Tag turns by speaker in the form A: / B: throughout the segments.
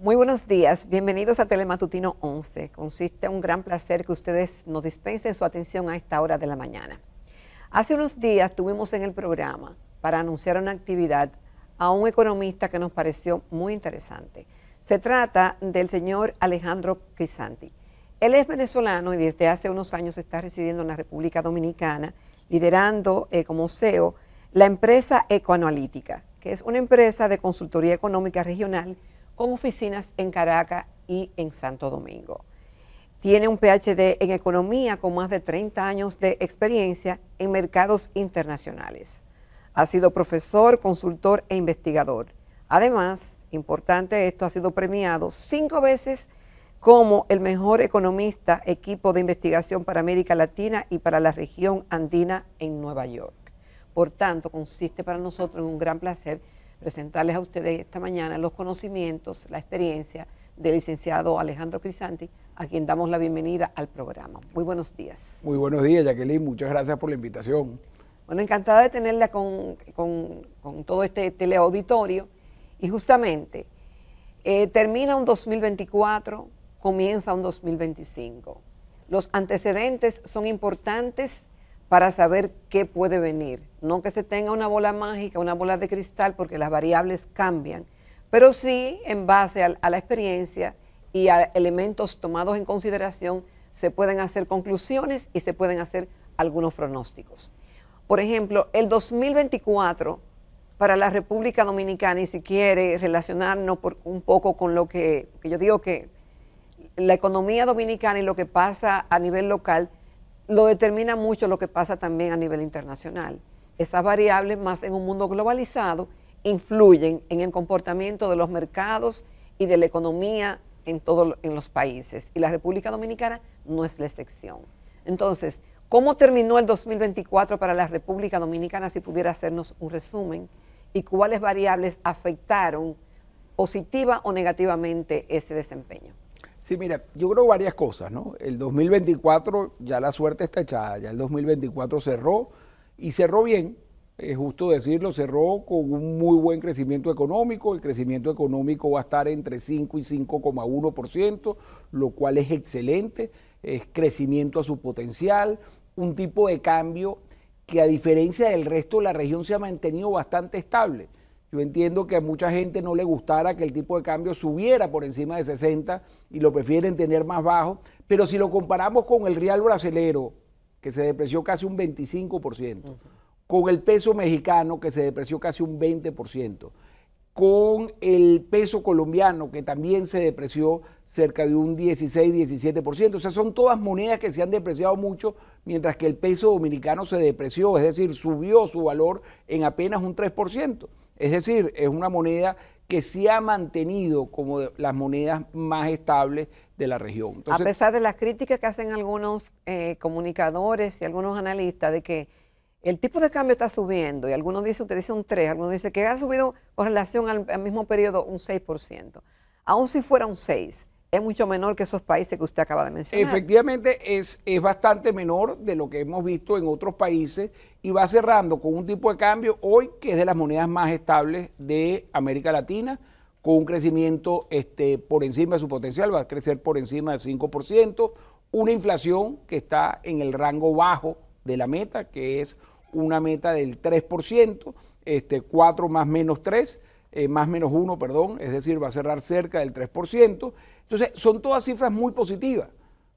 A: Muy buenos días, bienvenidos a Telematutino 11. Consiste en un gran placer que ustedes nos dispensen su atención a esta hora de la mañana. Hace unos días tuvimos en el programa para anunciar una actividad a un economista que nos pareció muy interesante. Se trata del señor Alejandro Crisanti. Él es venezolano y desde hace unos años está residiendo en la República Dominicana, liderando como CEO la empresa Ecoanalítica, que es una empresa de consultoría económica regional con oficinas en Caracas y en Santo Domingo. Tiene un PhD en economía con más de 30 años de experiencia en mercados internacionales. Ha sido profesor, consultor e investigador. Además, importante esto, ha sido premiado 5 veces como el mejor economista equipo de investigación para América Latina y para la región andina en Nueva York. Por tanto, consiste para nosotros en un gran placer presentarles a ustedes esta mañana los conocimientos, la experiencia del licenciado Alejandro Crisanti, a quien damos la bienvenida al programa. Muy buenos días.
B: Muy buenos días, Jacqueline. Muchas gracias por la invitación.
A: Bueno, encantada de tenerla con todo este teleauditorio. Y justamente, termina un 2024, comienza un 2025. Los antecedentes son importantes para saber qué puede venir. No que se tenga una bola mágica, una bola de cristal, porque las variables cambian, pero sí en base a la experiencia y a elementos tomados en consideración se pueden hacer conclusiones y se pueden hacer algunos pronósticos. Por ejemplo, el 2024 para la República Dominicana, y si quiere relacionarnos un poco con lo que yo digo que la economía dominicana y lo que pasa a nivel local, lo determina mucho lo que pasa también a nivel internacional. Esas variables, más en un mundo globalizado, influyen en el comportamiento de los mercados y de la economía en los países. Y la República Dominicana no es la excepción. Entonces, ¿cómo terminó el 2024 para la República Dominicana? Si pudiera hacernos un resumen. ¿Y cuáles variables afectaron positiva o negativamente ese desempeño?
B: Sí, mira, yo creo varias cosas, ¿no? El 2024 ya la suerte está echada, ya el 2024 cerró y cerró bien, es justo decirlo, cerró con un muy buen crecimiento económico. El crecimiento económico va a estar entre 5 y 5,1%, lo cual es excelente, es crecimiento a su potencial, un tipo de cambio que a diferencia del resto de la región se ha mantenido bastante estable. Yo entiendo que a mucha gente no le gustara que el tipo de cambio subiera por encima de 60 y lo prefieren tener más bajo, pero si lo comparamos con el real brasilero, que se depreció casi un 25%, con el peso mexicano, que se depreció casi un 20%, con el peso colombiano, que también se depreció cerca de un 16-17%. O sea, son todas monedas que se han depreciado mucho, mientras que el peso dominicano se depreció, es decir, subió su valor en apenas un 3%. Es decir, es una moneda que se ha mantenido como de las monedas más estables de la región.
A: Entonces, a pesar de las críticas que hacen algunos comunicadores y algunos analistas de que el tipo de cambio está subiendo, y algunos dicen que dice un 3, algunos dicen que ha subido con relación al mismo periodo un 6%. Aún si fuera un 6%, es mucho menor que esos países que usted acaba de mencionar.
B: Efectivamente, es bastante menor de lo que hemos visto en otros países y va cerrando con un tipo de cambio hoy que es de las monedas más estables de América Latina, con un crecimiento por encima de su potencial, va a crecer por encima del 5%, una inflación que está en el rango bajo de la meta, que es una meta del 3%, 4 más menos 3, más menos 1, perdón, es decir, va a cerrar cerca del 3%. Entonces, son todas cifras muy positivas.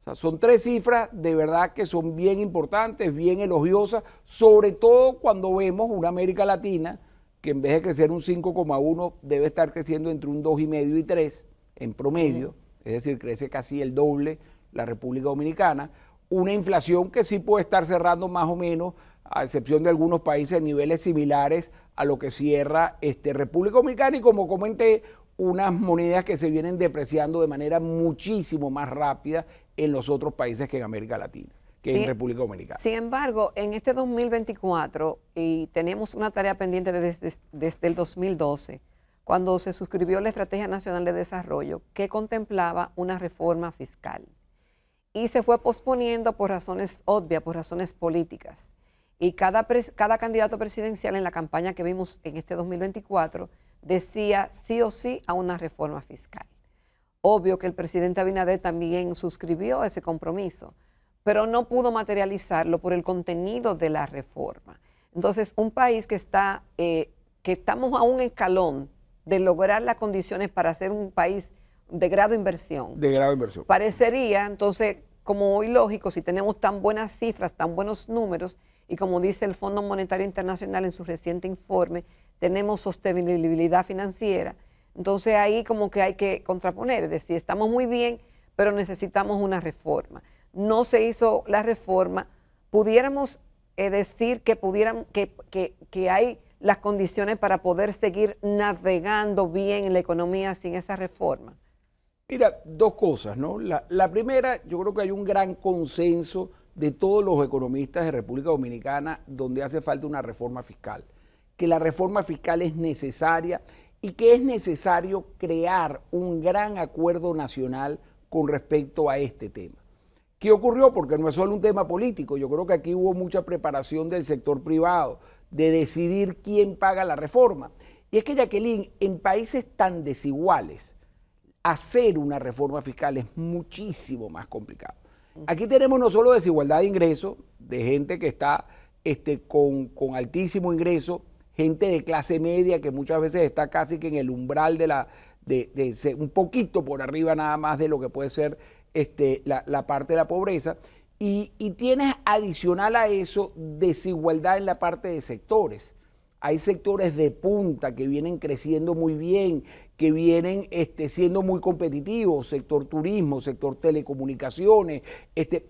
B: O sea, son 3 cifras de verdad que son bien importantes, bien elogiosas, sobre todo cuando vemos una América Latina que en vez de crecer un 5,1 debe estar creciendo entre un 2,5 y 3 en promedio, es decir, crece casi el doble la República Dominicana. Una inflación que sí puede estar cerrando más o menos, a excepción de algunos países, en niveles similares a lo que cierra República Dominicana y, como comenté, unas monedas que se vienen depreciando de manera muchísimo más rápida en los otros países que en América Latina, que en República Dominicana.
A: Sin embargo, en este 2024, y tenemos una tarea pendiente desde el 2012, cuando se suscribió la Estrategia Nacional de Desarrollo, que contemplaba una reforma fiscal. Y se fue posponiendo por razones obvias, por razones políticas. Y cada candidato presidencial en la campaña que vimos en este 2024 decía sí o sí a una reforma fiscal. obvio que el presidente Abinader también suscribió ese compromiso, pero no pudo materializarlo por el contenido de la reforma. Entonces, un país que estamos a un escalón de lograr las condiciones para ser un país de grado de inversión.
B: De grado de inversión.
A: Parecería, entonces, como ilógico, si tenemos tan buenas cifras, tan buenos números, y como dice el Fondo Monetario Internacional en su reciente informe, tenemos sostenibilidad financiera. Entonces ahí como que hay que contraponer, es decir, estamos muy bien, pero necesitamos una reforma. No se hizo la reforma, pudiéramos decir que hay las condiciones para poder seguir navegando bien en la economía sin esa reforma.
B: Mira, dos cosas, ¿no? La primera, yo creo que hay un gran consenso de todos los economistas de República Dominicana donde hace falta una reforma fiscal, que la reforma fiscal es necesaria y que es necesario crear un gran acuerdo nacional con respecto a este tema. ¿Qué ocurrió? Porque no es solo un tema político, yo creo que aquí hubo mucha preparación del sector privado de decidir quién paga la reforma. Y es que, Jacqueline, en países tan desiguales, hacer una reforma fiscal es muchísimo más complicado. Aquí tenemos no solo desigualdad de ingresos, de gente que está con altísimo ingreso, gente de clase media que muchas veces está casi que en el umbral de ser un poquito por arriba nada más de lo que puede ser la parte de la pobreza, y tienes adicional a eso desigualdad en la parte de sectores. Hay sectores de punta que vienen creciendo muy bien, que vienen siendo muy competitivos, sector turismo, sector telecomunicaciones,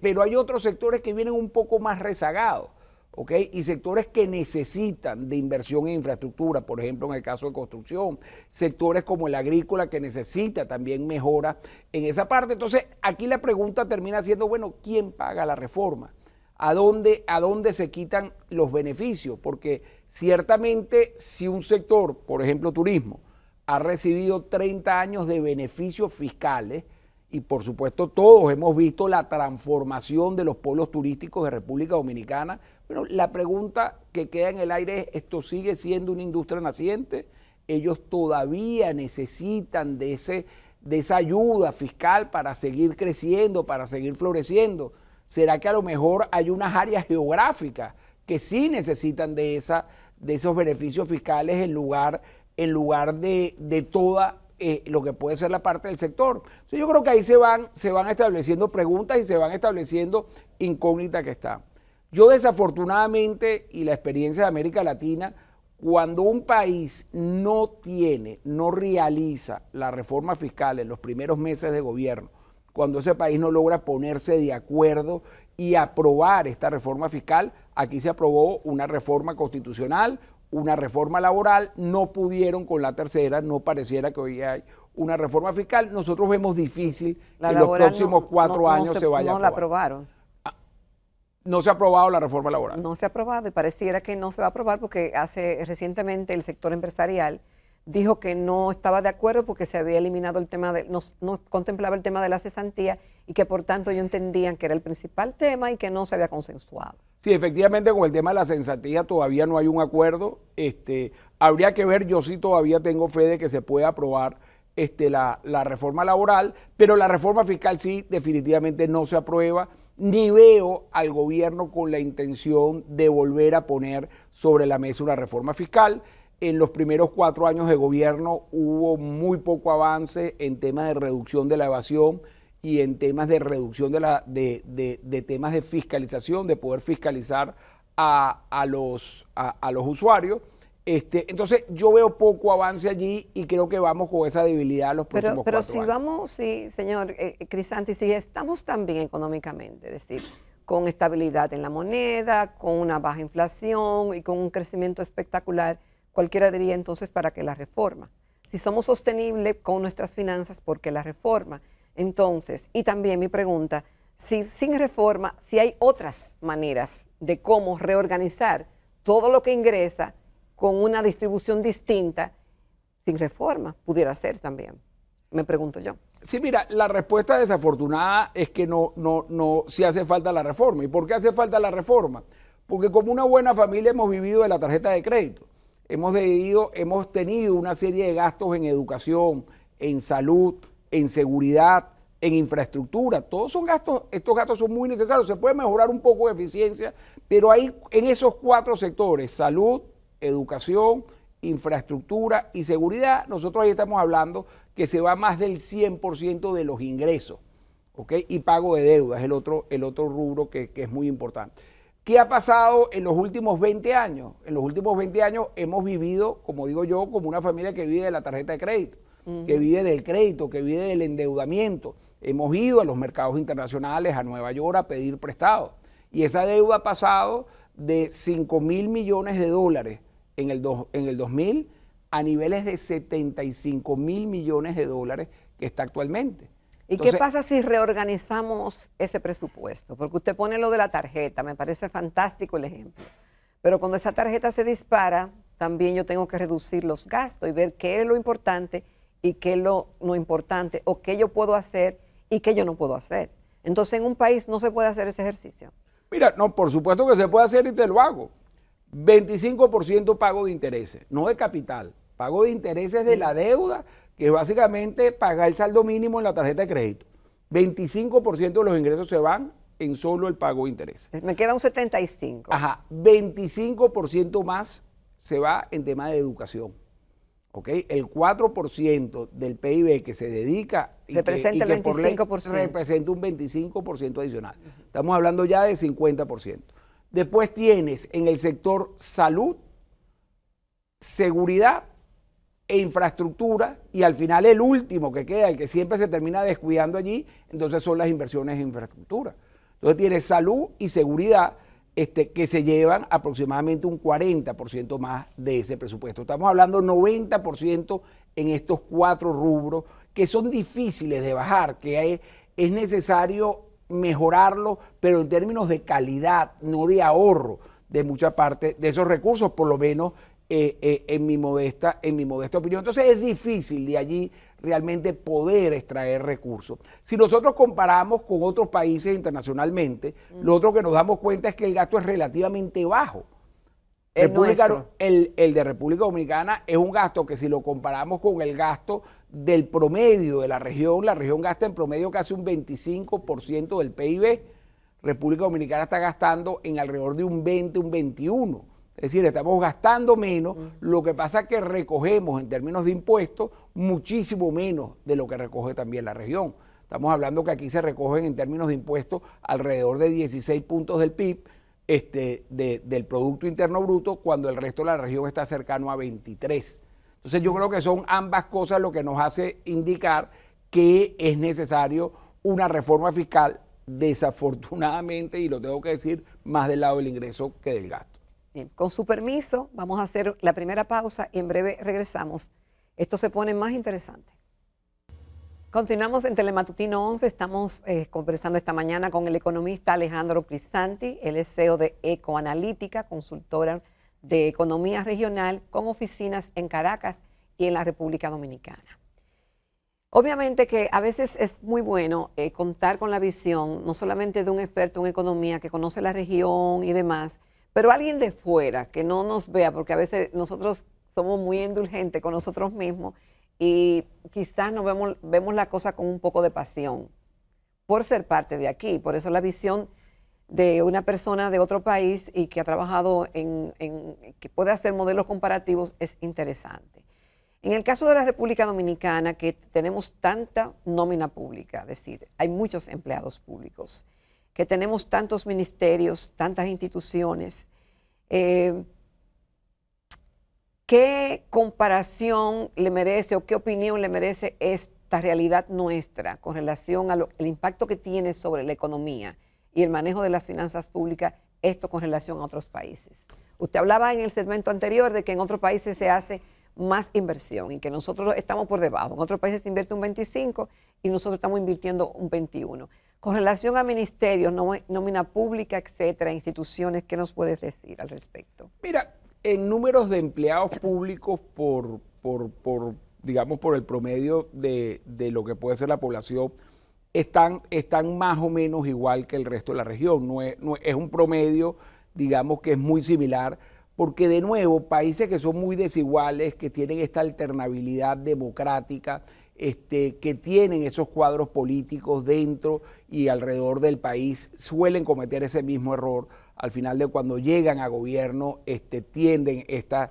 B: pero hay otros sectores que vienen un poco más rezagados, ¿ok? Y sectores que necesitan de inversión en infraestructura, por ejemplo, en el caso de construcción, sectores como el agrícola que necesita también mejora en esa parte. Entonces, aquí la pregunta termina siendo, bueno, ¿quién paga la reforma? ¿A dónde se quitan los beneficios? Porque ciertamente si un sector, por ejemplo turismo, ha recibido 30 años de beneficios fiscales, y por supuesto todos hemos visto la transformación de los polos turísticos de República Dominicana, bueno, la pregunta que queda en el aire es, ¿esto sigue siendo una industria naciente? Ellos todavía necesitan de esa ayuda fiscal para seguir creciendo, para seguir floreciendo. ¿Será que a lo mejor hay unas áreas geográficas que sí necesitan de esos beneficios fiscales en lugar de toda lo que puede ser la parte del sector? Entonces yo creo que ahí se van estableciendo preguntas y se van estableciendo incógnitas que están. Yo desafortunadamente, y la experiencia de América Latina, cuando un país no realiza la reforma fiscal en los primeros meses de gobierno, cuando ese país no logra ponerse de acuerdo y aprobar esta reforma fiscal, aquí se aprobó una reforma constitucional, una reforma laboral, no pudieron con la tercera, no pareciera que hoy hay una reforma fiscal. Nosotros vemos difícil que en los próximos 4 años se vaya a aprobar.
A: No la aprobaron.
B: No se ha aprobado la reforma laboral.
A: No se ha aprobado y pareciera que no se va a aprobar porque recientemente el sector empresarial dijo que no estaba de acuerdo porque se había eliminado el tema no contemplaba el tema de la cesantía y que por tanto ellos entendían que era el principal tema y que no se había consensuado.
B: Sí, efectivamente con el tema de la cesantía todavía no hay un acuerdo. Habría que ver, yo sí todavía tengo fe de que se pueda aprobar la reforma laboral, pero la reforma fiscal sí definitivamente no se aprueba, ni veo al gobierno con la intención de volver a poner sobre la mesa una reforma fiscal. En los primeros 4 años de gobierno hubo muy poco avance en temas de reducción de la evasión y en temas de reducción de temas de fiscalización, de poder fiscalizar a los usuarios. Entonces yo veo poco avance allí y creo que vamos con esa debilidad los próximos 4 años.
A: Pero si vamos, sí, señor Crisanti, si estamos tan bien económicamente, es decir, con estabilidad en la moneda, con una baja inflación y con un crecimiento espectacular, cualquiera diría entonces, ¿para qué la reforma? Si somos sostenibles con nuestras finanzas, ¿por qué la reforma? Entonces, y también mi pregunta, si sin reforma, si hay otras maneras de cómo reorganizar todo lo que ingresa con una distribución distinta, sin reforma, pudiera ser también, me pregunto yo.
B: Sí, mira, la respuesta desafortunada es que no sí hace falta la reforma. ¿Y por qué hace falta la reforma? Porque como una buena familia hemos vivido de la tarjeta de crédito. Hemos tenido una serie de gastos en educación, en salud, en seguridad, en infraestructura. Todos son gastos, estos gastos son muy necesarios. Se puede mejorar un poco de eficiencia, pero ahí en esos 4 sectores, salud, educación, infraestructura y seguridad, nosotros ahí estamos hablando que se va más del 100% de los ingresos, ¿ok? Y pago de deuda es el otro rubro que es muy importante. ¿Qué ha pasado en los últimos 20 años? En los últimos 20 años hemos vivido, como digo yo, como una familia que vive de la tarjeta de crédito, que vive del crédito, que vive del endeudamiento. Hemos ido a los mercados internacionales, a Nueva York, a pedir prestado. Y esa deuda ha pasado de 5.000 millones de dólares en el 2000 a niveles de 75.000 millones de dólares que está actualmente.
A: ¿Y qué pasa si reorganizamos ese presupuesto? Porque usted pone lo de la tarjeta, me parece fantástico el ejemplo. Pero cuando esa tarjeta se dispara, también yo tengo que reducir los gastos y ver qué es lo importante y qué es lo no importante, o qué yo puedo hacer y qué yo no puedo hacer. Entonces, en un país no se puede hacer ese ejercicio.
B: Mira, no, por supuesto que se puede hacer y te lo hago. 25% pago de intereses, no de capital, pago de intereses de la deuda, que es básicamente pagar el saldo mínimo en la tarjeta de crédito. 25% de los ingresos se van en solo el pago de intereses.
A: Me queda un 75%.
B: Ajá, 25% más se va en tema de educación. ¿Ok? El 4% del PIB que se dedica
A: representa el 25%.
B: Representa un 25% adicional. Estamos hablando ya de 50%. Después tienes en el sector salud, seguridad e infraestructura, y al final el último que queda, el que siempre se termina descuidando allí, entonces son las inversiones en infraestructura. Entonces tienes salud y seguridad que se llevan aproximadamente un 40% más de ese presupuesto. Estamos hablando 90% en estos 4 rubros que son difíciles de bajar, que es necesario mejorarlo, pero en términos de calidad, no de ahorro de mucha parte de esos recursos, por lo menos en mi modesta opinión. Entonces es difícil de allí realmente poder extraer recursos. Si nosotros comparamos con otros países internacionalmente, lo otro que nos damos cuenta es que el gasto es relativamente bajo. El de República Dominicana es un gasto que, si lo comparamos con el gasto del promedio de la región gasta en promedio casi un 25% del PIB. República Dominicana está gastando en alrededor de un 20, un 21%. Es decir, estamos gastando menos, lo que pasa es que recogemos en términos de impuestos muchísimo menos de lo que recoge también la región. Estamos hablando que aquí se recogen en términos de impuestos alrededor de 16 puntos del PIB, del Producto Interno Bruto, cuando el resto de la región está cercano a 23. Entonces yo creo que son ambas cosas lo que nos hace indicar que es necesario una reforma fiscal, desafortunadamente, y lo tengo que decir, más del lado del ingreso que del gasto.
A: Bien, con su permiso, vamos a hacer la primera pausa y en breve regresamos. Esto se pone más interesante. Continuamos en Telematutino 11. Estamos conversando esta mañana con el economista Alejandro Crisanti. Él es CEO de Ecoanalítica, consultora de economía regional con oficinas en Caracas y en la República Dominicana. Obviamente que a veces es muy bueno contar con la visión, no solamente de un experto en economía que conoce la región y demás, pero alguien de fuera que no nos vea, porque a veces nosotros somos muy indulgentes con nosotros mismos y quizás vemos la cosa con un poco de pasión por ser parte de aquí. Por eso la visión de una persona de otro país y que ha trabajado que puede hacer modelos comparativos es interesante. En el caso de la República Dominicana, que tenemos tanta nómina pública, es decir, hay muchos empleados públicos, que tenemos tantos ministerios, tantas instituciones, ¿qué comparación le merece o qué opinión le merece esta realidad nuestra con relación al impacto que tiene sobre la economía y el manejo de las finanzas públicas, esto con relación a otros países? Usted hablaba en el segmento anterior de que en otros países se hace más inversión y que nosotros estamos por debajo. En otros países se invierte un 25% y nosotros estamos invirtiendo un 21%. Con relación a ministerios, nómina pública, etcétera, instituciones, ¿qué nos puedes decir al respecto?
B: Mira, en números de empleados públicos digamos, por el promedio de lo que puede ser la población, están más o menos igual que el resto de la región. Es un promedio, digamos, que es muy similar, porque de nuevo, países que son muy desiguales, que tienen esta alternabilidad democrática, que tienen esos cuadros políticos dentro y alrededor del país suelen cometer ese mismo error. Al final de cuando llegan a gobierno, tienden esta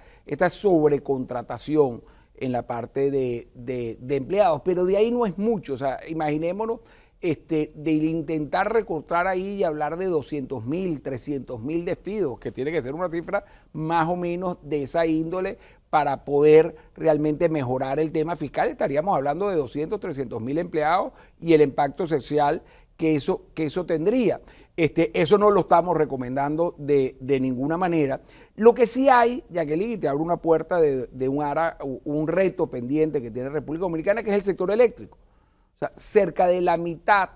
B: sobrecontratación en la parte de empleados, pero de ahí no es mucho. O sea, imaginémonos de intentar recortar ahí y hablar de 200.000, 300.000 despidos, que tiene que ser una cifra más o menos de esa índole para poder realmente mejorar el tema fiscal. Estaríamos hablando de 200, 300.000 empleados y el impacto social que eso tendría. Eso no lo estamos recomendando de ninguna manera. Lo que sí hay, Jacqueline, y te abro una puerta de un reto pendiente que tiene República Dominicana, que es el sector eléctrico. O sea, cerca de la mitad,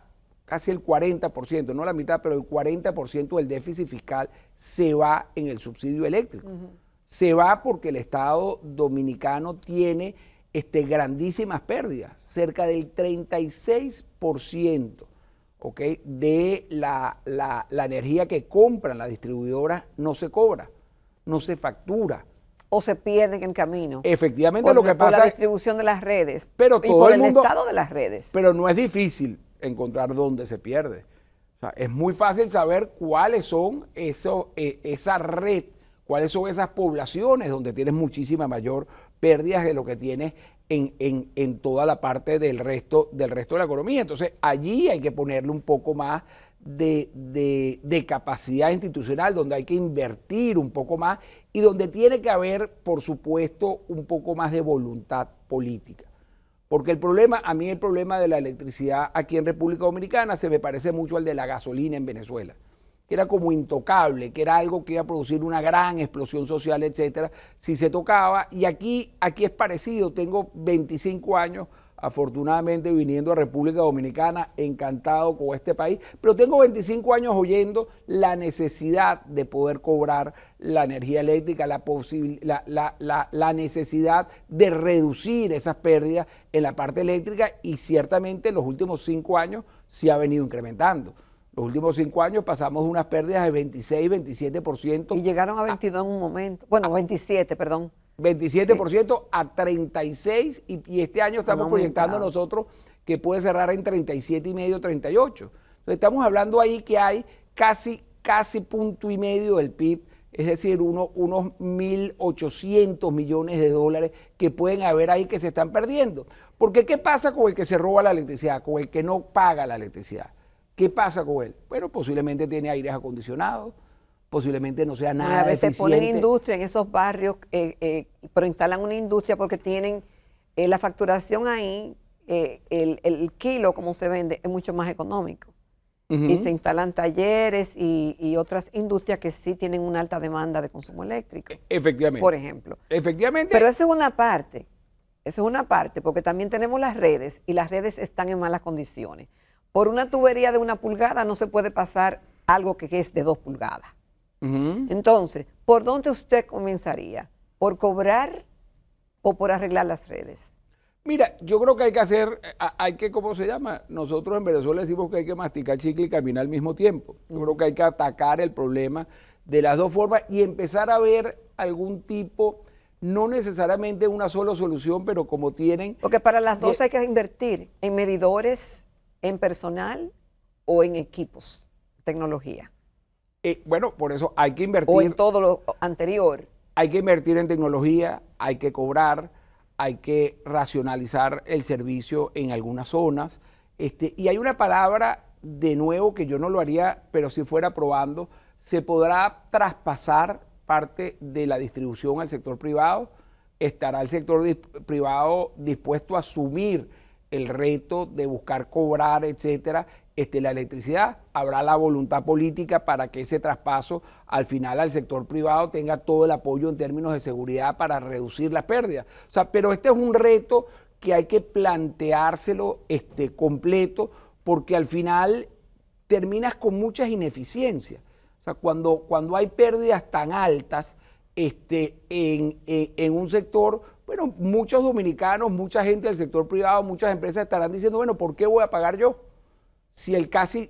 B: casi el 40%, no la mitad, pero el 40% del déficit fiscal se va en el subsidio eléctrico. Se va porque el Estado dominicano tiene grandísimas pérdidas, cerca del 36%. ¿Okay? De la energía que compran las distribuidoras no se cobra, no se factura.
A: O se pierde en el camino.
B: Efectivamente, lo que pasa
A: por la distribución de las redes.
B: Pero
A: y
B: todo
A: por
B: el mundo,
A: estado de las redes.
B: Pero no es difícil encontrar dónde se pierde. O sea, es muy fácil saber cuáles son esa red, cuáles son esas poblaciones donde tienes muchísima mayor pérdidas de lo que tienes en toda la parte del resto de la economía. Entonces, allí hay que ponerle un poco más de capacidad institucional, donde hay que invertir un poco más y donde tiene que haber, por supuesto, un poco más de voluntad política. Porque a mí el problema de la electricidad aquí en República Dominicana se me parece mucho al de la gasolina en Venezuela, que era como intocable, que era algo que iba a producir una gran explosión social, etcétera, si se tocaba. Y aquí es parecido. Tengo 25 años, afortunadamente, viniendo a República Dominicana, encantado con este país, pero tengo 25 años oyendo la necesidad de poder cobrar la energía eléctrica, la necesidad de reducir esas pérdidas en la parte eléctrica, y ciertamente en los últimos 5 años se ha venido incrementando. Los últimos 5 años pasamos de unas pérdidas de 26, 27%.
A: Y llegaron a 22 en un momento. Bueno, 27, perdón.
B: 27% sí. A 36, y este año estamos proyectando nosotros que puede cerrar en 37,5, 38. Entonces estamos hablando ahí que hay casi 1,5 del PIB, es decir, unos 1.800 millones de dólares que pueden haber ahí que se están perdiendo. Porque ¿qué pasa con el que se roba la electricidad, con el que no paga la electricidad? ¿Qué pasa con él? Bueno, posiblemente tiene aires acondicionados, posiblemente no sea nada
A: a veces
B: eficiente.
A: Ponen industria en esos barrios, pero instalan una industria porque tienen la facturación ahí, el kilo como se vende es mucho más económico. Y se instalan talleres y otras industrias que sí tienen una alta demanda de consumo eléctrico.
B: Efectivamente.
A: Por ejemplo.
B: Efectivamente.
A: Pero esa es una parte, porque también tenemos las redes y las redes están en malas condiciones. Por una tubería de 1 pulgada no se puede pasar algo que es de 2 pulgadas. Entonces, ¿por dónde usted comenzaría? ¿Por cobrar o por arreglar las redes?
B: Mira, yo creo que hay que, ¿cómo se llama? Nosotros en Venezuela decimos que hay que masticar chicle y caminar al mismo tiempo. Yo creo que hay que atacar el problema de las dos formas y empezar a ver algún tipo, no necesariamente una sola solución, pero como tienen...
A: Porque para las dos hay que invertir en medidores, en personal o en equipos, tecnología.
B: Bueno, por eso hay que invertir.
A: O en todo lo anterior.
B: Hay que invertir en tecnología, hay que cobrar, hay que racionalizar el servicio en algunas zonas. Y hay una palabra, de nuevo, que yo no lo haría, pero si fuera probando, se podrá traspasar parte de la distribución al sector privado. Estará el sector privado dispuesto a asumir el reto de buscar cobrar, etcétera, la electricidad. Habrá la voluntad política para que ese traspaso al final al sector privado tenga todo el apoyo en términos de seguridad para reducir las pérdidas. O sea, pero este es un reto que hay que planteárselo completo, porque al final terminas con muchas ineficiencias. O sea, cuando hay pérdidas tan altas en un sector, bueno, muchos dominicanos, mucha gente del sector privado, muchas empresas estarán diciendo, bueno, ¿por qué voy a pagar yo? Si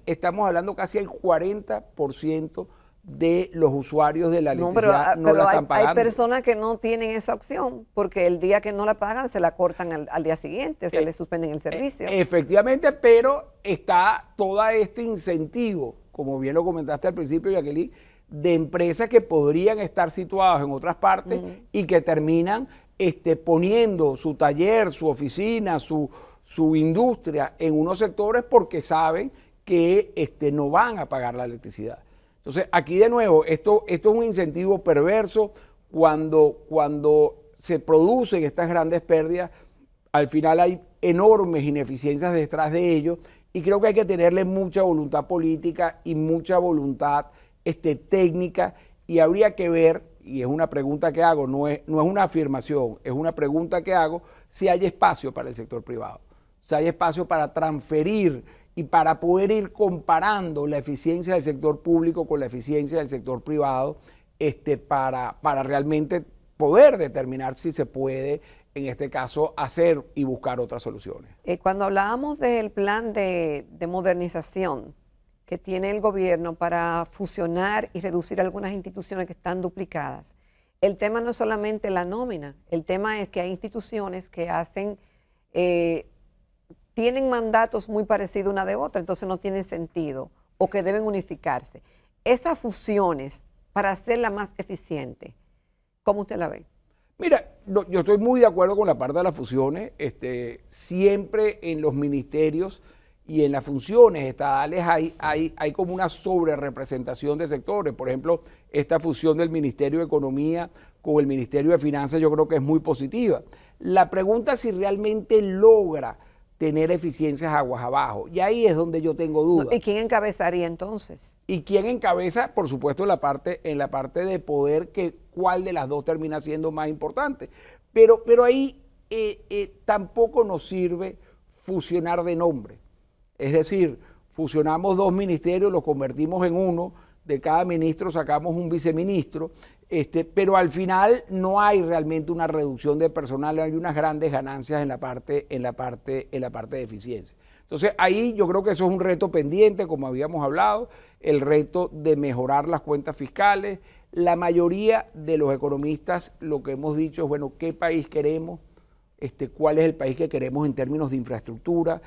B: estamos hablando casi el 40% de los usuarios de la electricidad
A: pero
B: la están pagando.
A: Hay personas que no tienen esa opción porque el día que no la pagan se la cortan al día siguiente, se les suspenden el servicio.
B: Efectivamente, pero está todo este incentivo, como bien lo comentaste al principio, Jacqueline, de empresas que podrían estar situadas en otras partes y que terminan poniendo su taller, su oficina, su industria en unos sectores porque saben que no van a pagar la electricidad. Entonces, aquí de nuevo, esto es un incentivo perverso cuando se producen estas grandes pérdidas. Al final hay enormes ineficiencias detrás de ello y creo que hay que tenerle mucha voluntad política y mucha voluntad técnica, y habría que ver, y es una pregunta que hago, no es una afirmación, es una pregunta que hago, si hay espacio para el sector privado, si hay espacio para transferir y para poder ir comparando la eficiencia del sector público con la eficiencia del sector privado, para realmente poder determinar si se puede, en este caso, hacer y buscar otras soluciones.
A: Cuando hablábamos del plan de modernización que tiene el gobierno para fusionar y reducir algunas instituciones que están duplicadas, el tema no es solamente la nómina, el tema es que hay instituciones que tienen mandatos muy parecidos una de otra, entonces no tienen sentido o que deben unificarse. Esas fusiones, para hacerla más eficiente, ¿cómo usted la ve?
B: Mira, yo estoy muy de acuerdo con la parte de las fusiones. Siempre en los ministerios y en las funciones estatales hay como una sobrerepresentación de sectores. Por ejemplo, esta fusión del Ministerio de Economía con el Ministerio de Finanzas yo creo que es muy positiva. La pregunta es si realmente logra tener eficiencias aguas abajo. Y ahí es donde yo tengo dudas.
A: ¿Y quién encabezaría entonces?
B: ¿Y quién encabeza? Por supuesto, en la parte de poder, cuál de las dos termina siendo más importante. Pero ahí tampoco nos sirve fusionar de nombre. Es decir, fusionamos dos ministerios, los convertimos en uno, de cada ministro sacamos un viceministro, pero al final no hay realmente una reducción de personal, hay unas grandes ganancias en la parte de eficiencia. Entonces ahí yo creo que eso es un reto pendiente, como habíamos hablado, el reto de mejorar las cuentas fiscales. La mayoría de los economistas lo que hemos dicho es, bueno, ¿qué país queremos? ¿Cuál es el país que queremos en términos de infraestructura?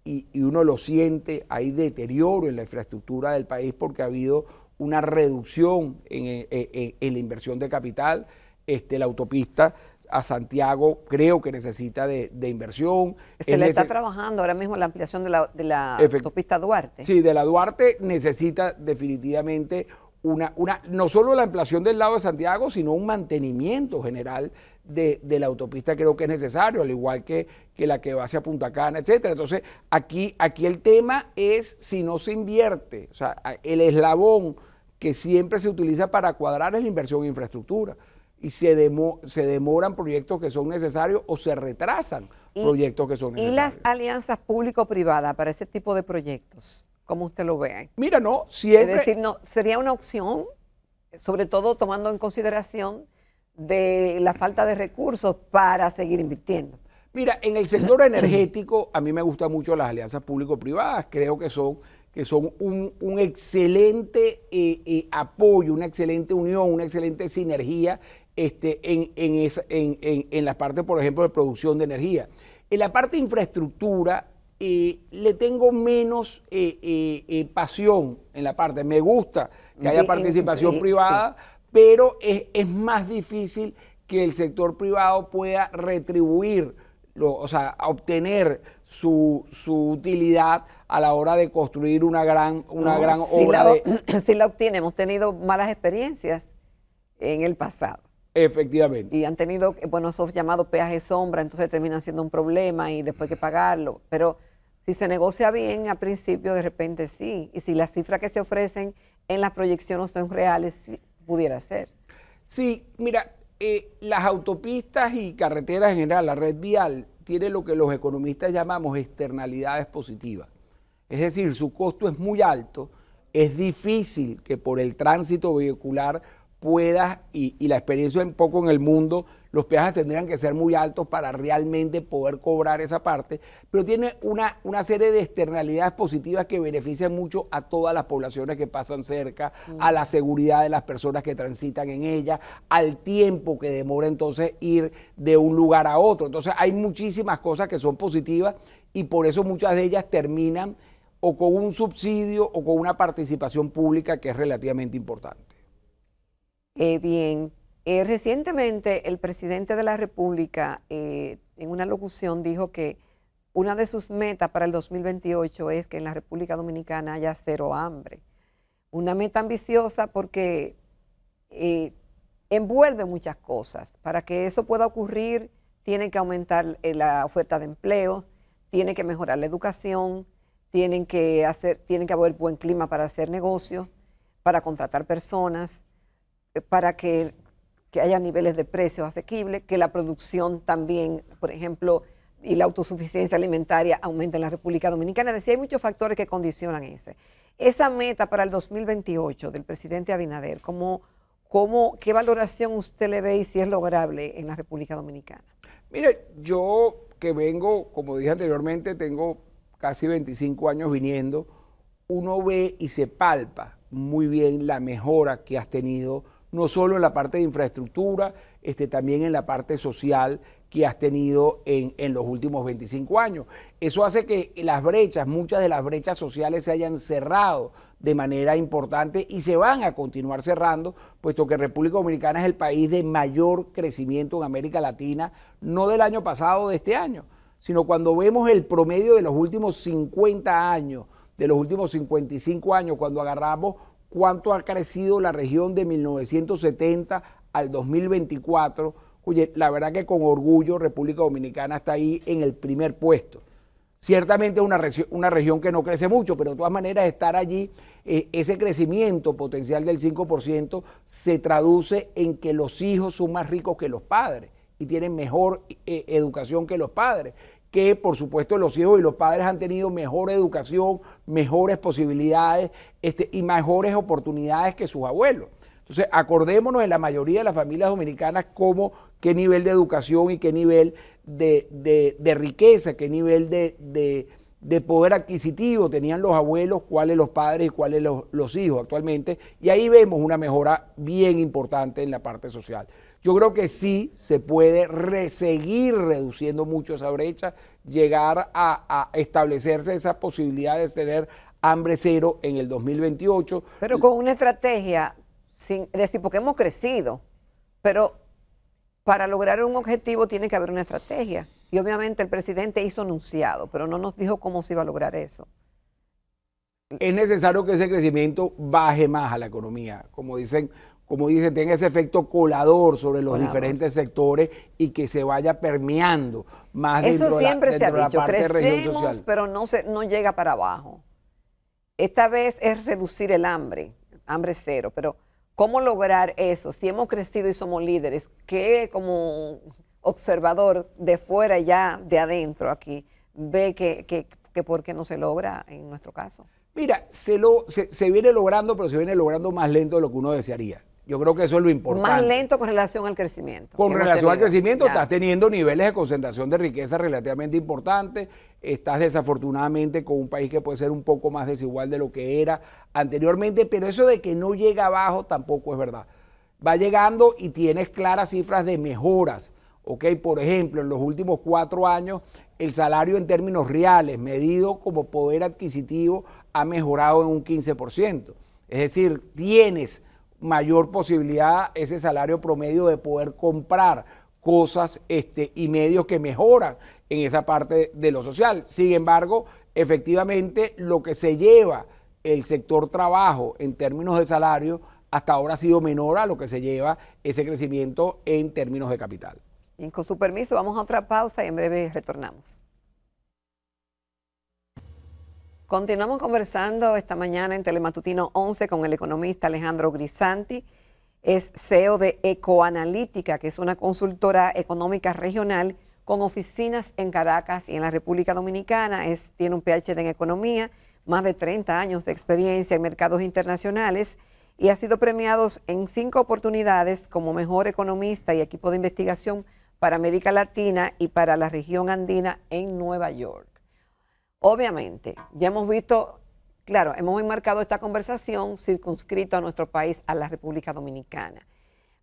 B: Y uno lo siente, hay deterioro en la infraestructura del país porque ha habido una reducción en la inversión de capital. La autopista a Santiago creo que necesita de inversión.
A: Se le está trabajando ahora mismo la ampliación de la autopista Duarte.
B: Sí, de la Duarte necesita definitivamente no solo la ampliación del lado de Santiago, sino un mantenimiento general de la autopista creo que es necesario, al igual que la que va hacia Punta Cana, etcétera. Entonces, aquí el tema es si no se invierte, o sea, el eslabón que siempre se utiliza para cuadrar es la inversión en infraestructura. Y se demoran proyectos que son necesarios o se retrasan proyectos que son necesarios.
A: ¿Y las alianzas público-privadas para ese tipo de proyectos? ¿Cómo usted lo ve?
B: Mira, no, siempre...
A: Es decir, no, sería una opción, sobre todo tomando en consideración de la falta de recursos para seguir invirtiendo.
B: Mira, en el sector energético a mí me gustan mucho las alianzas público-privadas, creo que son un excelente apoyo, una excelente unión, una excelente sinergia en la parte, por ejemplo, de producción de energía. En la parte de infraestructura le tengo menos pasión en la parte. Me gusta que haya participación privada, sí, pero es más difícil que el sector privado pueda retribuir, o sea, obtener su utilidad a la hora de construir una gran obra.
A: Si la obtiene, hemos tenido malas experiencias en el pasado.
B: Efectivamente.
A: Y han tenido, bueno, esos llamados peajes sombra, entonces terminan siendo un problema y después hay que pagarlo. Pero si se negocia bien al principio, de repente sí. Y si las cifras que se ofrecen en las proyecciones son reales, sí, pudiera ser.
B: Sí, mira, las autopistas y carreteras en general, la red vial, tiene lo que los economistas llamamos externalidades positivas. Es decir, su costo es muy alto, es difícil que por el tránsito vehicular puedas, y la experiencia un poco en el mundo, los peajes tendrían que ser muy altos para realmente poder cobrar esa parte, pero tiene una serie de externalidades positivas que benefician mucho a todas las poblaciones que pasan cerca, a la seguridad de las personas que transitan en ella, al tiempo que demora entonces ir de un lugar a otro. Entonces hay muchísimas cosas que son positivas y por eso muchas de ellas terminan o con un subsidio o con una participación pública que es relativamente importante.
A: Bien, recientemente el presidente de la República en una locución dijo que una de sus metas para el 2028 es que en la República Dominicana haya cero hambre. Una meta ambiciosa porque envuelve muchas cosas. Para que eso pueda ocurrir, tiene que aumentar la oferta de empleo, tiene que mejorar la educación, tiene que haber buen clima para hacer negocios, para contratar personas, para que haya niveles de precios asequibles, que la producción también, por ejemplo, y la autosuficiencia alimentaria aumente en la República Dominicana. Es decir, hay muchos factores que condicionan esa meta para el 2028 del presidente Abinader. ¿Qué valoración usted le ve y si es lograble en la República Dominicana?
B: Mire, yo que vengo, como dije anteriormente, tengo casi 25 años viniendo, uno ve y se palpa muy bien la mejora que has tenido, no solo en la parte de infraestructura, también en la parte social que has tenido en los últimos 25 años. Eso hace que las brechas, muchas de las brechas sociales se hayan cerrado de manera importante y se van a continuar cerrando, puesto que República Dominicana es el país de mayor crecimiento en América Latina, no del año pasado, de este año, sino cuando vemos el promedio de los últimos 50 años, de los últimos 55 años, cuando agarramos cuánto ha crecido la región de 1970 al 2024. Oye, la verdad que con orgullo República Dominicana está ahí en el primer puesto. Ciertamente es una región que no crece mucho, pero de todas maneras estar allí, ese crecimiento potencial del 5% se traduce en que los hijos son más ricos que los padres y tienen mejor educación que los padres, que por supuesto los hijos y los padres han tenido mejor educación, mejores posibilidades y mejores oportunidades que sus abuelos. Entonces, acordémonos en la mayoría de las familias dominicanas qué nivel de educación y qué nivel de riqueza, qué nivel de poder adquisitivo tenían los abuelos, cuáles los padres y cuáles los hijos actualmente. Y ahí vemos una mejora bien importante en la parte social. Yo creo que sí se puede seguir reduciendo mucho esa brecha, llegar a establecerse esa posibilidad de tener hambre cero en el 2028.
A: Pero con una estrategia, es decir, porque hemos crecido, pero para lograr un objetivo tiene que haber una estrategia. Y obviamente el presidente hizo anunciado, pero no nos dijo cómo se iba a lograr eso.
B: Es necesario que ese crecimiento baje más a la economía, como dicen, tenga ese efecto colador sobre los diferentes sectores y que se vaya permeando más
A: dentro de la parte de región
B: social.
A: Pero no llega para abajo. Esta vez es reducir el hambre cero, pero ¿cómo lograr eso? Si hemos crecido y somos líderes, ¿qué como observador de fuera y ya de adentro aquí ve que por qué no se logra en nuestro caso?
B: Mira, se viene logrando, pero se viene logrando más lento de lo que uno desearía. Yo creo que eso es lo importante.
A: Más lento con relación al crecimiento.
B: Con relación al crecimiento, estás teniendo niveles de concentración de riqueza relativamente importantes. Estás desafortunadamente con un país que puede ser un poco más desigual de lo que era anteriormente, pero eso de que no llega abajo tampoco es verdad. Va llegando y tienes claras cifras de mejoras. Por ejemplo, en los últimos 4 años, el salario en términos reales, medido como poder adquisitivo, ha mejorado en un 15%. Es decir, tienes mayor posibilidad ese salario promedio de poder comprar cosas y medios que mejoran en esa parte de lo social. Sin embargo, efectivamente, lo que se lleva el sector trabajo en términos de salario hasta ahora ha sido menor a lo que se lleva ese crecimiento en términos de capital.
A: Y con su permiso, vamos a otra pausa y en breve retornamos. Continuamos conversando esta mañana en Telematutino 11 con el economista Alejandro Grisanti. Es CEO de Ecoanalítica, que es una consultora económica regional con oficinas en Caracas y en la República Dominicana. Tiene un PhD en economía, más de 30 años de experiencia en mercados internacionales y ha sido premiado en 5 oportunidades como mejor economista y equipo de investigación para América Latina y para la región andina en Nueva York. Obviamente, ya hemos visto, claro, hemos enmarcado esta conversación circunscrito a nuestro país, a la República Dominicana.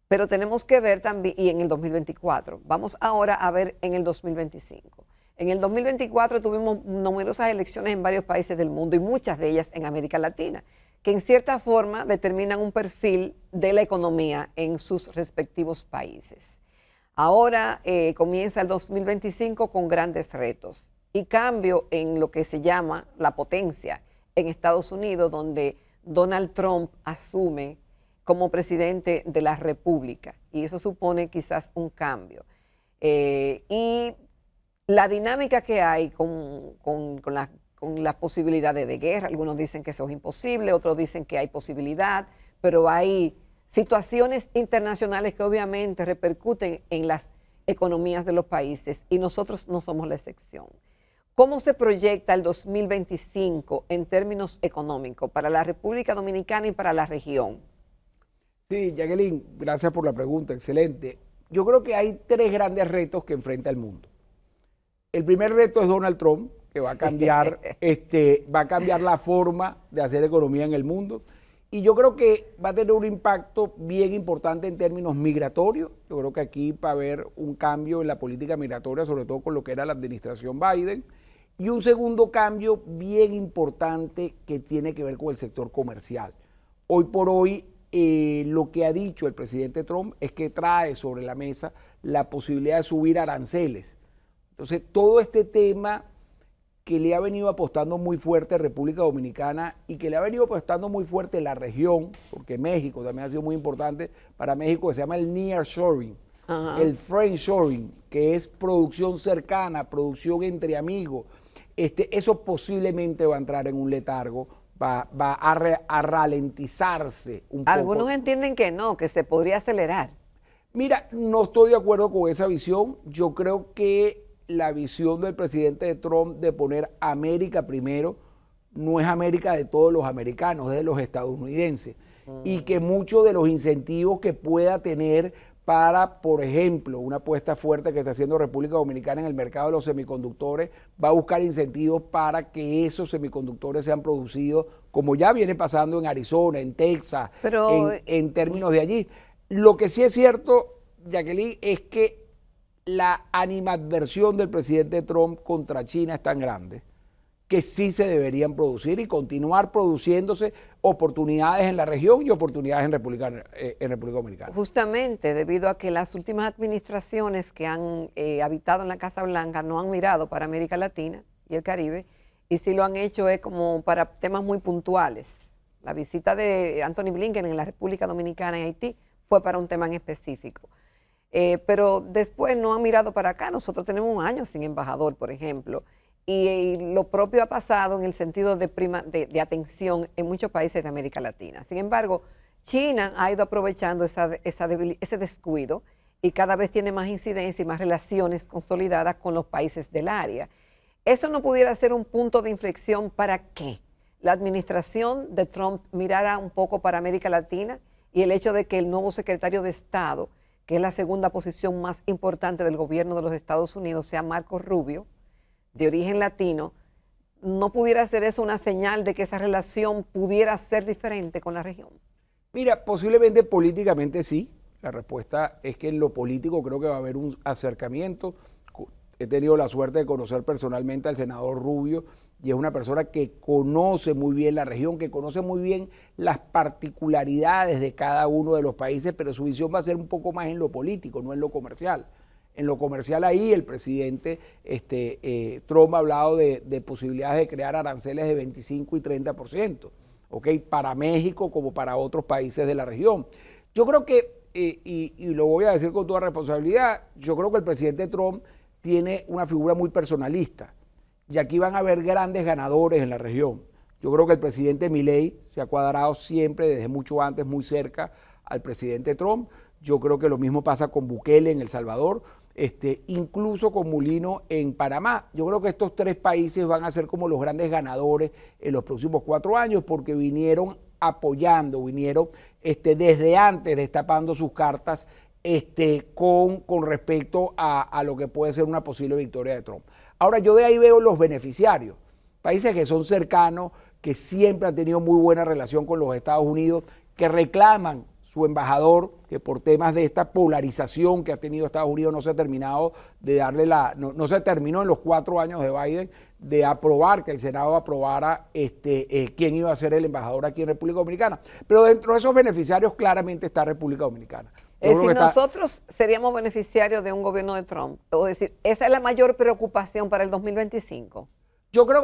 A: Pero tenemos que ver también, y en el 2024, vamos ahora a ver en el 2025. En el 2024 tuvimos numerosas elecciones en varios países del mundo y muchas de ellas en América Latina, que en cierta forma determinan un perfil de la economía en sus respectivos países. Ahora comienza el 2025 con grandes retos y cambio en lo que se llama la potencia en Estados Unidos, donde Donald Trump asume como presidente de la República, y eso supone quizás un cambio. Y la dinámica que hay con las posibilidades de guerra, algunos dicen que eso es imposible, otros dicen que hay posibilidad, pero hay situaciones internacionales que obviamente repercuten en las economías de los países y nosotros no somos la excepción. ¿Cómo se proyecta el 2025 en términos económicos para la República Dominicana y para la región?
B: Sí, Jacqueline, gracias por la pregunta, excelente. Yo creo que hay 3 grandes retos que enfrenta el mundo. El primer reto es Donald Trump, que va a cambiar, va a cambiar la forma de hacer economía en el mundo. Y yo creo que va a tener un impacto bien importante en términos migratorios. Yo creo que aquí va a haber un cambio en la política migratoria, sobre todo con lo que era la administración Biden. Y un segundo cambio bien importante que tiene que ver con el sector comercial. Hoy por hoy, lo que ha dicho el presidente Trump es que trae sobre la mesa la posibilidad de subir aranceles. Entonces, todo este tema que le ha venido apostando muy fuerte a República Dominicana y que le ha venido apostando muy fuerte la región, porque México también ha sido muy importante para México, que se llama el nearshoring, el friendshoring, que es producción cercana, producción entre amigos. Eso posiblemente va a entrar en un letargo, va a ralentizarse un poco.
A: Algunos entienden que no, que se podría acelerar.
B: Mira, no estoy de acuerdo con esa visión. Yo creo que la visión del presidente Trump de poner América primero no es América de todos los americanos, es de los estadounidenses. Y que muchos de los incentivos que pueda tener para, por ejemplo, una apuesta fuerte que está haciendo República Dominicana en el mercado de los semiconductores, va a buscar incentivos para que esos semiconductores sean producidos, como ya viene pasando en Arizona, en Texas, en términos de allí. Lo que sí es cierto, Jacqueline, es que la animadversión del presidente Trump contra China es tan grande que sí se deberían producir y continuar produciéndose oportunidades en la región y oportunidades en República Dominicana.
A: Justamente debido a que las últimas administraciones que han habitado en la Casa Blanca no han mirado para América Latina y el Caribe, y si lo han hecho es como para temas muy puntuales. La visita de Anthony Blinken en la República Dominicana y Haití fue para un tema en específico. Pero después no han mirado para acá. Nosotros tenemos un año sin embajador, por ejemplo, y lo propio ha pasado en el sentido de atención en muchos países de América Latina. Sin embargo, China ha ido aprovechando ese descuido y cada vez tiene más incidencia y más relaciones consolidadas con los países del área. ¿Eso no pudiera ser un punto de inflexión para que la administración de Trump mirara un poco para América Latina y el hecho de que el nuevo secretario de Estado, que es la segunda posición más importante del gobierno de los Estados Unidos, sea Marco Rubio, de origen latino, no pudiera ser eso una señal de que esa relación pudiera ser diferente con la región?
B: Mira, posiblemente políticamente sí. La respuesta es que en lo político creo que va a haber un acercamiento. He tenido la suerte de conocer personalmente al senador Rubio y es una persona que conoce muy bien la región, que conoce muy bien las particularidades de cada uno de los países, pero su visión va a ser un poco más en lo político, no en lo comercial. En lo comercial ahí el presidente Trump ha hablado de posibilidades de crear aranceles de 25 y 30%, ¿ok? Para México como para otros países de la región. Yo creo que, y lo voy a decir con toda responsabilidad, yo creo que el presidente Trump tiene una figura muy personalista y aquí van a haber grandes ganadores en la región. Yo creo que el presidente Milei se ha cuadrado siempre desde mucho antes, muy cerca al presidente Trump. Yo creo que lo mismo pasa con Bukele en El Salvador, incluso con Mulino en Panamá. Yo creo que estos 3 países van a ser como los grandes ganadores en los próximos 4 años porque vinieron apoyando, vinieron desde antes destapando sus cartas con respecto a lo que puede ser una posible victoria de Trump. Ahora, yo de ahí veo los beneficiarios, países que son cercanos, que siempre han tenido muy buena relación con los Estados Unidos, que reclaman su embajador, que por temas de esta polarización que ha tenido Estados Unidos no se ha terminado de darle no se terminó en los 4 años de Biden de aprobar, que el Senado aprobara quién iba a ser el embajador aquí en República Dominicana. Pero dentro de esos beneficiarios claramente está República Dominicana.
A: Es decir, nosotros seríamos beneficiarios de un gobierno de Trump. Es decir, esa es la mayor preocupación para el 2025.
B: Yo creo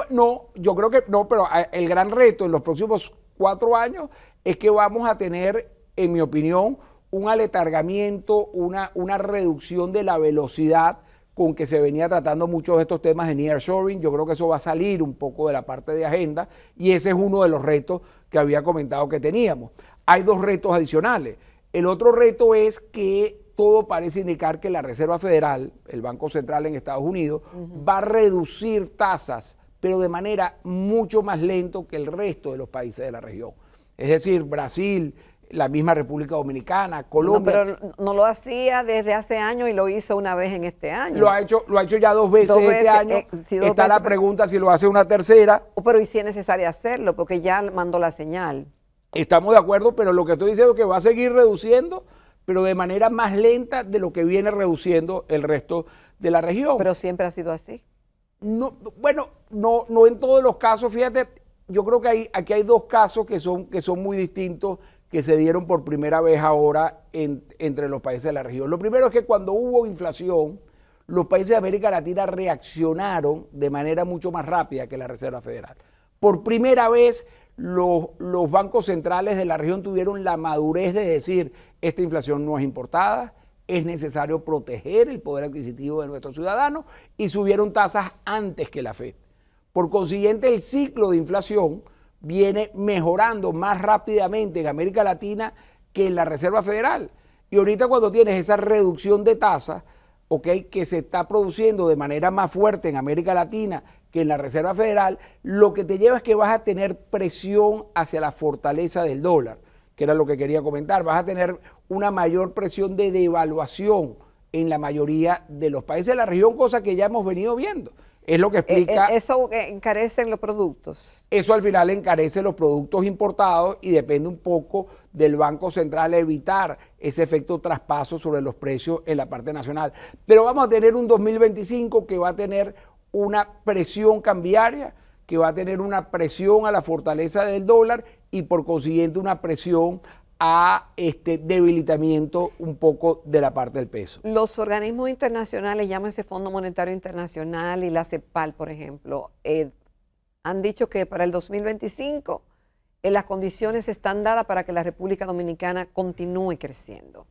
B: que no, pero el gran reto en los próximos 4 años es que vamos a tener, en mi opinión, un aletargamiento, una reducción de la velocidad con que se venía tratando muchos de estos temas de nearshoring. Yo creo que eso va a salir un poco de la parte de agenda y ese es uno de los retos que había comentado que teníamos. Hay 2 retos adicionales. El otro reto es que todo parece indicar que la Reserva Federal, el Banco Central en Estados Unidos, va a reducir tasas, pero de manera mucho más lento que el resto de los países de la región. Es decir, Brasil, la misma República Dominicana, Colombia.
A: No, pero no lo hacía desde hace años y lo hizo una vez en este año.
B: Lo ha hecho ya 2 veces este año. Está la pregunta si lo hace una tercera.
A: Pero y si es necesario hacerlo, porque ya mandó la señal.
B: Estamos de acuerdo, pero lo que estoy diciendo es que va a seguir reduciendo, pero de manera más lenta de lo que viene reduciendo el resto de la región.
A: Pero siempre ha sido así.
B: No, bueno, no en todos los casos, fíjate, yo creo que aquí hay 2 casos que son muy distintos, que se dieron por primera vez ahora entre los países de la región. Lo primero es que cuando hubo inflación, los países de América Latina reaccionaron de manera mucho más rápida que la Reserva Federal. Por primera vez, los bancos centrales de la región tuvieron la madurez de decir, esta inflación no es importada, es necesario proteger el poder adquisitivo de nuestros ciudadanos y subieron tasas antes que la FED. Por consiguiente, el ciclo de inflación viene mejorando más rápidamente en América Latina que en la Reserva Federal. Y ahorita cuando tienes esa reducción de tasas, que se está produciendo de manera más fuerte en América Latina que en la Reserva Federal, lo que te lleva es que vas a tener presión hacia la fortaleza del dólar, que era lo que quería comentar. Vas a tener una mayor presión de devaluación en la mayoría de los países de la región, cosa que ya hemos venido viendo. Es lo que explica.
A: Eso encarece los productos.
B: Eso al final encarece los productos importados y depende un poco del Banco Central evitar ese efecto traspaso sobre los precios en la parte nacional. Pero vamos a tener un 2025 que va a tener una presión cambiaria, que va a tener una presión a la fortaleza del dólar y por consiguiente una presión a debilitamiento un poco de la parte del peso.
A: Los organismos internacionales, llámese Fondo Monetario Internacional y la CEPAL, por ejemplo, han dicho que para el 2025 las condiciones están dadas para que la República Dominicana continúe creciendo.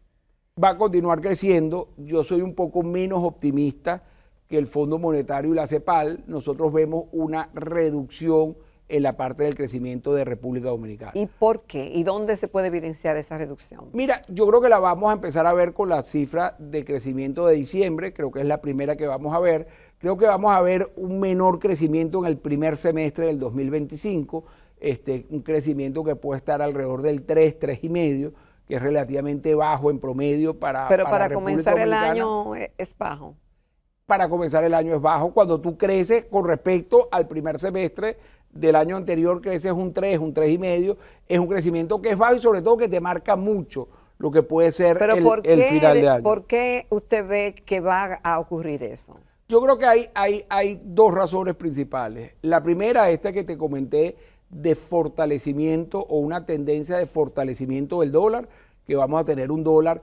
B: Va a continuar creciendo. Yo soy un poco menos optimista que el Fondo Monetario y la CEPAL. Nosotros vemos una reducción en la parte del crecimiento de República Dominicana.
A: ¿Y por qué? ¿Y dónde se puede evidenciar esa reducción?
B: Mira, yo creo que la vamos a empezar a ver con la cifra de crecimiento de diciembre, creo que es la primera que vamos a ver. Creo que vamos a ver un menor crecimiento en el primer semestre del 2025, un crecimiento que puede estar alrededor del 3,5, que es relativamente bajo en promedio para
A: Pero para
B: República
A: comenzar el
B: Dominicana.
A: año es bajo.
B: Para comenzar el año es bajo. Cuando tú creces con respecto al primer semestre del año anterior, creces un 3,5, es un crecimiento que es bajo y sobre todo que te marca mucho lo que puede ser el final de año.
A: ¿Por qué usted ve que va a ocurrir eso?
B: Yo creo que hay 2 razones principales. La primera, esta que te comenté, de fortalecimiento o una tendencia de fortalecimiento del dólar, que vamos a tener un dólar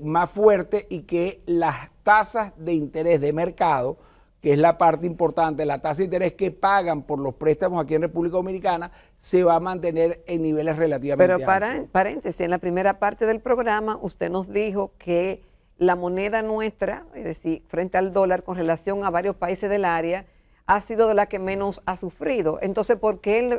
B: más fuerte y que las tasas de interés de mercado, que es la parte importante, la tasa de interés que pagan por los préstamos aquí en República Dominicana, se va a mantener en niveles relativamente altos.
A: Pero paréntesis, en la primera parte del programa usted nos dijo que la moneda nuestra, es decir, frente al dólar con relación a varios países del área, ha sido de la que menos ha sufrido. Entonces, ¿por qué en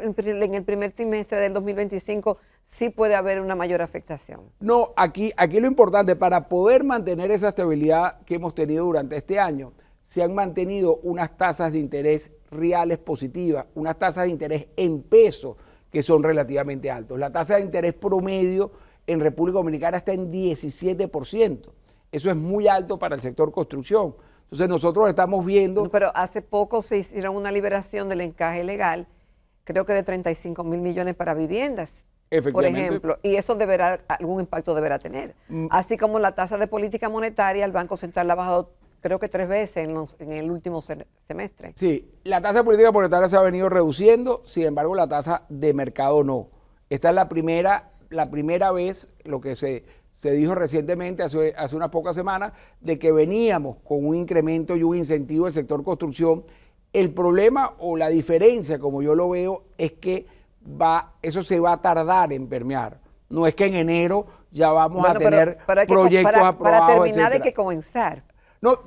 A: el primer trimestre del 2025 sí puede haber una mayor afectación?
B: No, aquí lo importante, para poder mantener esa estabilidad que hemos tenido durante este año, se han mantenido unas tasas de interés reales positivas, unas tasas de interés en peso que son relativamente altos. La tasa de interés promedio en República Dominicana está en 17%. Eso es muy alto para el sector construcción. Entonces nosotros estamos viendo...
A: Pero hace poco se hicieron una liberación del encaje legal, creo que de 35 mil millones para viviendas, por ejemplo, y eso algún impacto deberá tener. Así como la tasa de política monetaria, el Banco Central la ha bajado creo que 3 veces en el último semestre.
B: Sí, la tasa de política monetaria se ha venido reduciendo, sin embargo la tasa de mercado no. Esta es la primera vez, lo que se dijo recientemente, hace unas pocas semanas, de que veníamos con un incremento y un incentivo del sector construcción. El problema o la diferencia, como yo lo veo, es que eso se va a tardar en permear. No es que en enero ya vamos a tener proyectos aprobados,
A: para terminar
B: etcétera.
A: hay que comenzar.
B: No,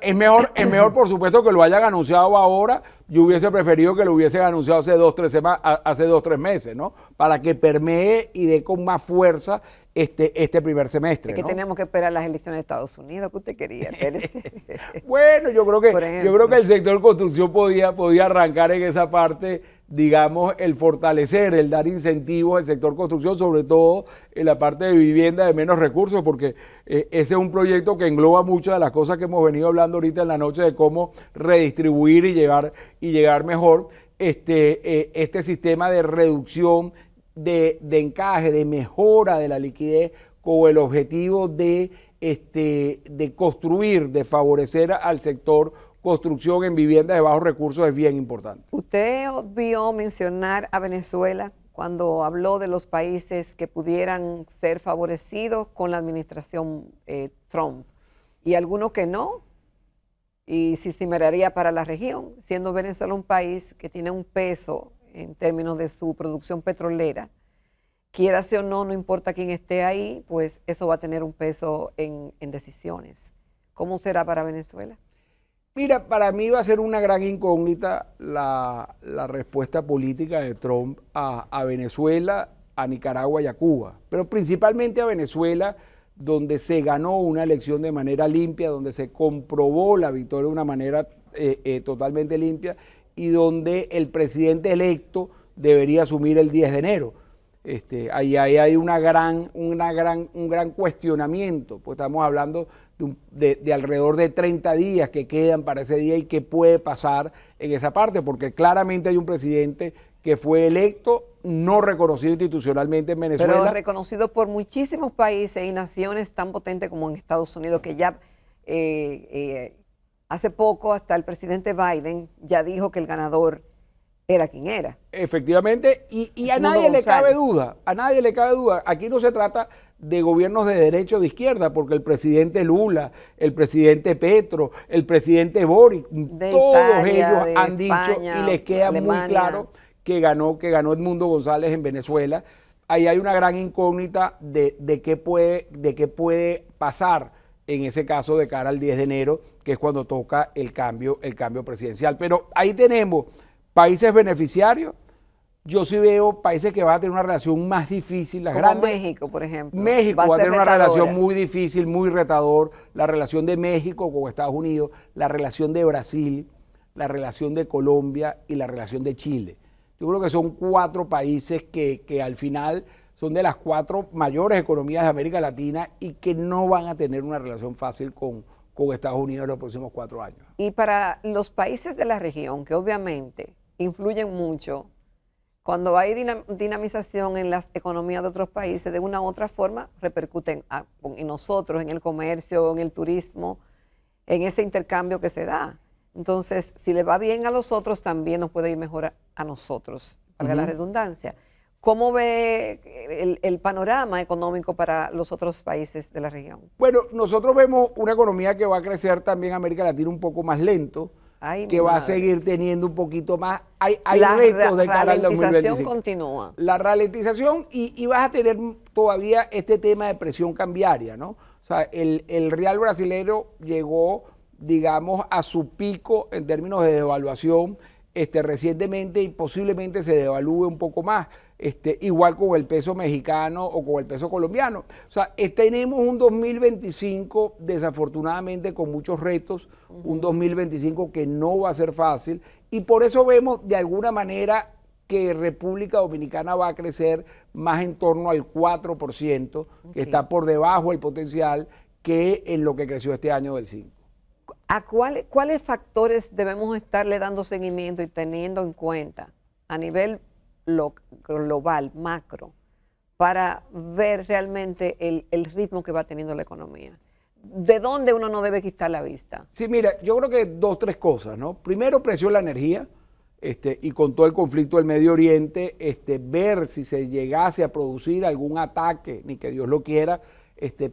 B: es mejor por supuesto que lo hayan anunciado ahora. Yo hubiese preferido que lo hubiesen anunciado hace 2-3 meses, ¿no? Para que permee y dé con más fuerza este primer semestre.
A: Es que
B: ¿no?
A: Tenemos que esperar las elecciones de Estados Unidos, ¿qué usted quería?
B: Bueno, yo creo que el sector construcción podía arrancar en esa parte, digamos, el fortalecer, el dar incentivos al sector construcción, sobre todo en la parte de vivienda de menos recursos, porque ese es un proyecto que engloba muchas de las cosas que hemos venido hablando ahorita en la noche de cómo redistribuir y llegar mejor este sistema de reducción de encaje, de mejora de la liquidez con el objetivo de construir, de favorecer al sector construcción en viviendas de bajos recursos es bien importante.
A: Usted vio mencionar a Venezuela cuando habló de los países que pudieran ser favorecidos con la administración Trump y algunos que no, y si se miraría para la región, siendo Venezuela un país que tiene un peso en términos de su producción petrolera, quiera o no, no importa quién esté ahí, pues eso va a tener un peso en decisiones. ¿Cómo será para Venezuela?
B: Mira, para mí va a ser una gran incógnita la respuesta política de Trump a Venezuela, a Nicaragua y a Cuba, pero principalmente a Venezuela, donde se ganó una elección de manera limpia, donde se comprobó la victoria de una manera totalmente limpia y donde el presidente electo debería asumir el 10 de enero. Ahí hay un gran cuestionamiento, pues estamos hablando de alrededor de 30 días que quedan para ese día y qué puede pasar en esa parte, porque claramente hay un presidente que fue electo, no reconocido institucionalmente en Venezuela.
A: Pero reconocido por muchísimos países y naciones tan potentes como en Estados Unidos, que ya hace poco hasta el presidente Biden ya dijo que el ganador era quien era.
B: Efectivamente, y a nadie le cabe duda, Aquí no se trata de gobiernos de derecha o de izquierda, porque el presidente Lula, el presidente Petro, el presidente Boric, todos ellos han dicho y les queda muy claro que ganó Edmundo González en Venezuela. Ahí hay una gran incógnita de qué puede pasar en ese caso de cara al 10 de enero, que es cuando toca el cambio presidencial. Pero ahí tenemos países beneficiarios. Yo sí veo países que van a tener una relación más difícil, las grandes.
A: México, por ejemplo.
B: México va a tener una relación muy difícil, muy retador. La relación de México con Estados Unidos, la relación de Brasil, la relación de Colombia y la relación de Chile. Yo creo que son 4 países que al final son de las 4 mayores economías de América Latina y que no van a tener una relación fácil con Estados Unidos en los próximos 4 años.
A: Y para los países de la región, que obviamente influyen mucho, cuando hay dinamización en las economías de otros países, de una u otra forma repercuten en nosotros, en el comercio, en el turismo, en ese intercambio que se da. Entonces, si le va bien a los otros, también nos puede ir mejor a nosotros, valga la redundancia. ¿Cómo ve el panorama económico para los otros países de la región?
B: Bueno, nosotros vemos una economía que va a crecer también en América Latina un poco más lento, que va a seguir teniendo un poquito más. Hay retos de cara al 2025. La ralentización
A: continúa.
B: La ralentización y vas a tener todavía este tema de presión cambiaria, ¿no? O sea, el real brasileño llegó, digamos, a su pico en términos de devaluación recientemente y posiblemente se devalúe un poco más, igual con el peso mexicano o con el peso colombiano. O sea, tenemos un 2025 desafortunadamente con muchos retos, un 2025 que no va a ser fácil y por eso vemos de alguna manera que República Dominicana va a crecer más en torno al 4%, que está por debajo del potencial que en lo que creció este año del 5%.
A: ¿A cuáles factores debemos estarle dando seguimiento y teniendo en cuenta a nivel global, macro, para ver realmente el ritmo que va teniendo la economía? ¿De dónde uno no debe quitar la vista?
B: Sí, mira, yo creo que dos, tres cosas, ¿no? Primero, precio de la energía, y con todo el conflicto del Medio Oriente, ver si se llegase a producir algún ataque, ni que Dios lo quiera,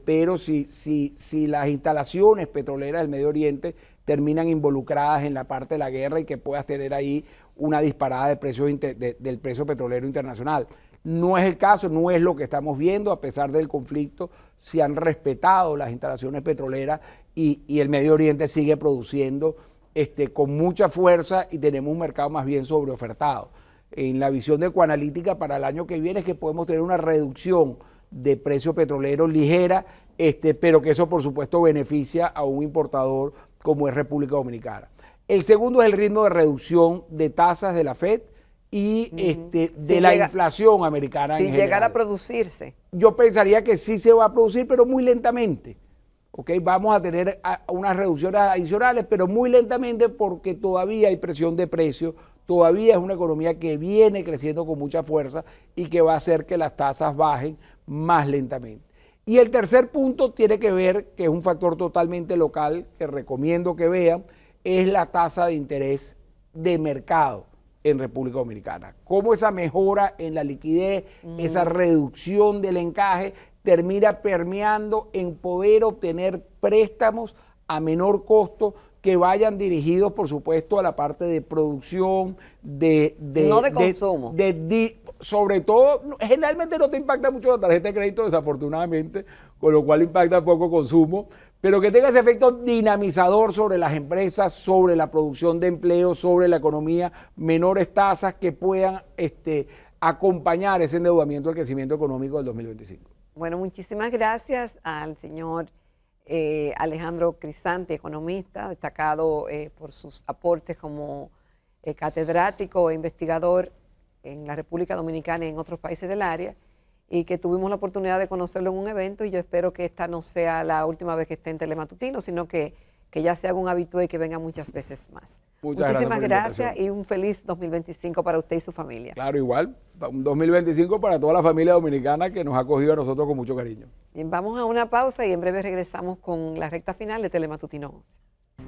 B: pero si las instalaciones petroleras del Medio Oriente terminan involucradas en la parte de la guerra y que puedas tener ahí una disparada de precios del precio petrolero internacional. No es el caso, no es lo que estamos viendo, a pesar del conflicto, se han respetado las instalaciones petroleras y el Medio Oriente sigue produciendo con mucha fuerza y tenemos un mercado más bien sobreofertado. En la visión de Ecoanalítica para el año que viene es que podemos tener una reducción de precio petrolero ligera, pero que eso por supuesto beneficia a un importador como es República Dominicana. El segundo es el ritmo de reducción de tasas de la FED y de la inflación americana en general.
A: Si llegara a producirse.
B: Yo pensaría que sí se va a producir, pero muy lentamente. ¿Okay? Vamos a tener unas reducciones adicionales, pero muy lentamente porque todavía hay presión de precios, todavía es una economía que viene creciendo con mucha fuerza y que va a hacer que las tasas bajen más lentamente. Y el tercer punto tiene que ver, que es un factor totalmente local, que recomiendo que vean, es la tasa de interés de mercado en República Dominicana. Cómo esa mejora en la liquidez, esa reducción del encaje, termina permeando en poder obtener préstamos a menor costo que vayan dirigidos, por supuesto, a la parte de producción,
A: no de consumo.
B: Sobre todo, generalmente no te impacta mucho la tarjeta de crédito, desafortunadamente, con lo cual impacta poco consumo, pero que tenga ese efecto dinamizador sobre las empresas, sobre la producción de empleo, sobre la economía, menores tasas que puedan acompañar ese endeudamiento del crecimiento económico del 2025.
A: Bueno, muchísimas gracias al señor Alejandro Crisanti, economista, destacado por sus aportes como catedrático e investigador en la República Dominicana y en otros países del área, y que tuvimos la oportunidad de conocerlo en un evento, y yo espero que esta no sea la última vez que esté en Telematutino, sino que ya sea un habitué y que venga muchas veces más. Muchísimas gracias y un feliz 2025 para usted y su familia.
B: Claro, igual, un 2025 para toda la familia dominicana que nos ha acogido a nosotros con mucho cariño.
A: Bien, vamos a una pausa y en breve regresamos con la recta final de Telematutino 11.